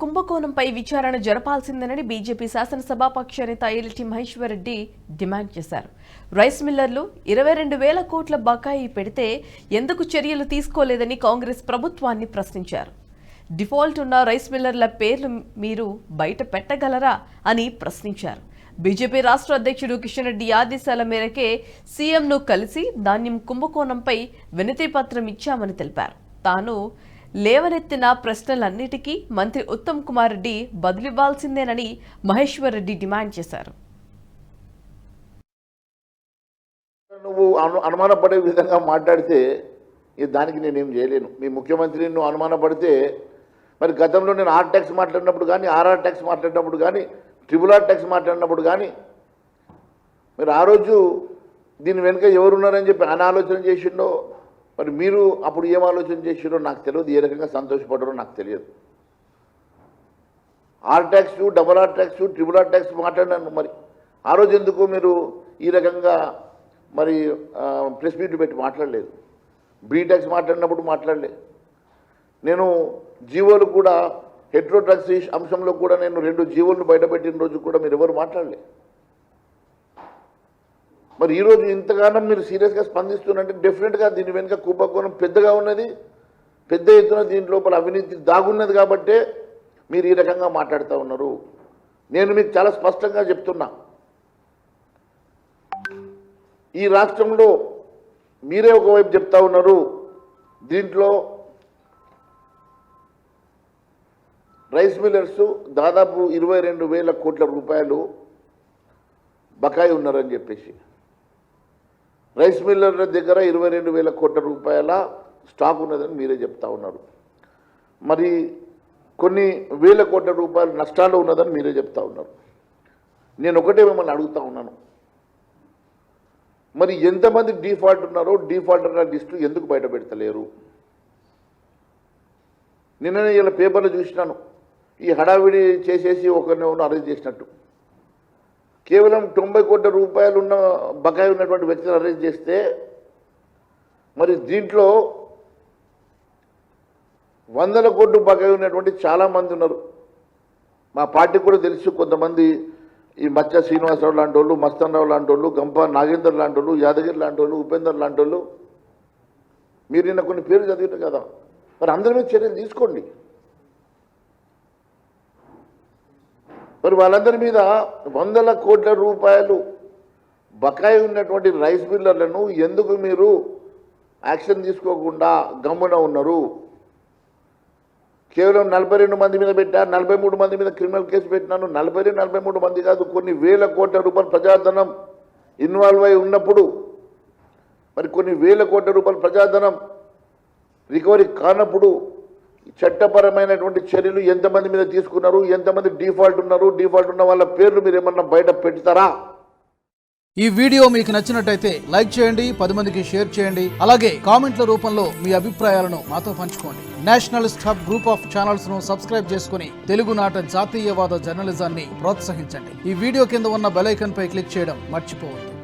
కుంభకోణంపై విచారణ జరపాల్సిందేనని బీజేపీ శాసనసభాపక్ష నేత LT Maheshwar Reddy demand చేశారు. రైస్ మిల్లర్లు 22,000 కోట్ల బకాయి పెడితే ఎందుకు చర్యలు తీసుకోలేదని కాంగ్రెస్ ప్రభుత్వాన్ని ప్రశ్నించారు. డిఫాల్ట్ ఉన్న రైస్ మిల్లర్ల పేర్లు మీరు బయట పెట్టగలరా అని ప్రశ్నించారు. బీజేపీ రాష్ట్ర అధ్యక్షుడు కిషన్ రెడ్డి ఆదేశాల మేరకే సీఎంను కలిసి ధాన్యం కుంభకోణంపై వినతి పత్రం ఇచ్చామని తెలిపారు. తాను లేవనెత్తిన ప్రశ్నలన్నిటికీ మంత్రి ఉత్తమ్ కుమార్ రెడ్డి బదులివ్వాల్సిందేనని మహేశ్వర్ రెడ్డి డిమాండ్ చేశారు. నువ్వు అనుమానపడే విధంగా మాట్లాడితే దానికి నేనేం చేయలేను. మీ ముఖ్యమంత్రిని నువ్వు అనుమానపడితే మరి గతంలో నేను ఆర్ ట్యాక్స్ మాట్లాడినప్పుడు కానీ ఆర్ఆర్ ట్యాక్స్ మాట్లాడినప్పుడు కానీ RRR ట్యాక్స్ మాట్లాడినప్పుడు కానీ మీరు ఆ రోజు దీని వెనుక ఎవరున్నారని చెప్పి అనాలోచన చేసిండో మరి మీరు అప్పుడు ఏం ఆలోచన చేసిరో నాకు తెలియదు. ఏ రకంగా సంతోషపడ్డారో నాకు తెలియదు. R tax RRR tax RRR tax మాట్లాడినాను. మరి ఆ రోజు ఎందుకు మీరు ఈ రకంగా మరి ప్రెస్ మీట్ పెట్టి మాట్లాడలేదు? బీ ట్యాక్స్ మాట్లాడినప్పుడు మాట్లాడలేదు. నేను జీవోలు కూడా హెట్రోట్రాక్స్ అంశంలో కూడా నేను 2 జీవోలను బయటపెట్టిన రోజు కూడా మీరు ఎవరు మాట్లాడలేదు. మరి ఈరోజు ఇంతగానో మీరు సీరియస్గా స్పందిస్తున్నట్టే డెఫినెట్గా దీని వెనుక కుంభకోణం పెద్దగా ఉన్నది, పెద్ద ఎత్తున దీని లోపల అవినీతి దాగున్నది కాబట్టే మీరు ఈ రకంగా మాట్లాడుతూ ఉన్నారు. నేను మీకు చాలా స్పష్టంగా చెప్తున్నా, ఈ రాష్ట్రంలో మీరే ఒకవైపు చెప్తా ఉన్నారు దీంట్లో రైస్ మిల్లర్స్ దాదాపు 22,000 కోట్ల రూపాయలు బకాయి ఉన్నారని చెప్పేసి, రైస్ మిల్లర్ల దగ్గర 22,000 కోట్ల రూపాయల స్టాక్ ఉన్నదని మీరే చెప్తా ఉన్నారు. మరి కొన్ని వేల కోట్ల రూపాయలు నష్టాలు ఉన్నదని మీరే చెప్తా ఉన్నారు. నేను ఒకటే మిమ్మల్ని అడుగుతా ఉన్నాను, మరి ఎంతమంది డిఫాల్ట్ ఉన్నారో డిఫాల్టర్ల లిస్టు ఎందుకు బయట పెడతలేరు? నిన్న ఇలా పేపర్లో చూసినాను, ఈ హడావిడి చేసేసి ఒకరిని అరెస్ట్ చేసినట్టు. కేవలం 90 కోట్ల రూపాయలు ఉన్న బకాయి ఉన్నటువంటి వ్యక్తిని అరెస్ట్ చేస్తే మరి దీంట్లో 100 కోట్లు బకాయి ఉన్నటువంటి చాలామంది ఉన్నారు. మా పార్టీకి కూడా తెలుసు, కొంతమంది ఈ మచ్చ శ్రీనివాసరావు లాంటి వాళ్ళు, మస్తన్రావు లాంటి వాళ్ళు, గంప నాగేందర్ లాంటి వాళ్ళు, యాదగిరి లాంటి వాళ్ళు, ఉపేందర్ లాంటి వాళ్ళు, మీరు నిన్న కొన్ని పేర్లు చదివినారు కదా, మరి అందరి మీద చర్యలు తీసుకోండి. మరి వాళ్ళందరి మీద 100 కోట్ల రూపాయలు బకాయి ఉన్నటువంటి రైస్ మిల్లర్లను ఎందుకు మీరు యాక్షన్ తీసుకోకుండా గమ్మున ఉన్నారు? కేవలం 42 మంది మీద పెట్టా, 43 మంది మీద క్రిమినల్ కేసు పెట్టినాను. 43 మంది కాదు, కొన్ని వేల కోట్ల రూపాయల ప్రజాధనం ఇన్వాల్వ్ అయి ఉన్నప్పుడు మరి కొన్ని వేల కోట్ల రూపాయల ప్రజాధనం రికవరీ కానప్పుడు చట్టపరమైనటువంటి చర్యలు ఎంతమంది మీద తీసుకున్నారు, ఎంతమంది డిఫాల్ట్ ఉన్నారు, డిఫాల్ట్ ఉన్న వాళ్ళ పేర్లు మీరు ఏమన్నా బయట పెడతారా? ఈ వీడియో మీకు నచ్చినట్టయితే లైక్ చేయండి, 10 మందికి షేర్ చేయండి. అలాగే కామెంట్ల రూపంలో మీ అభిప్రాయాలను మాతో పంచుకోండి. Nationalist hub group of channels ను సబ్స్క్రైబ్ చేసుకుని తెలుగునాట జాతీయవాద జర్నలిజాన్ని ప్రోత్సహించండి. ఈ వీడియో కింద ఉన్న బెల్ ఐకాన్ పై క్లిక్ చేయడం మర్చిపోవద్దు.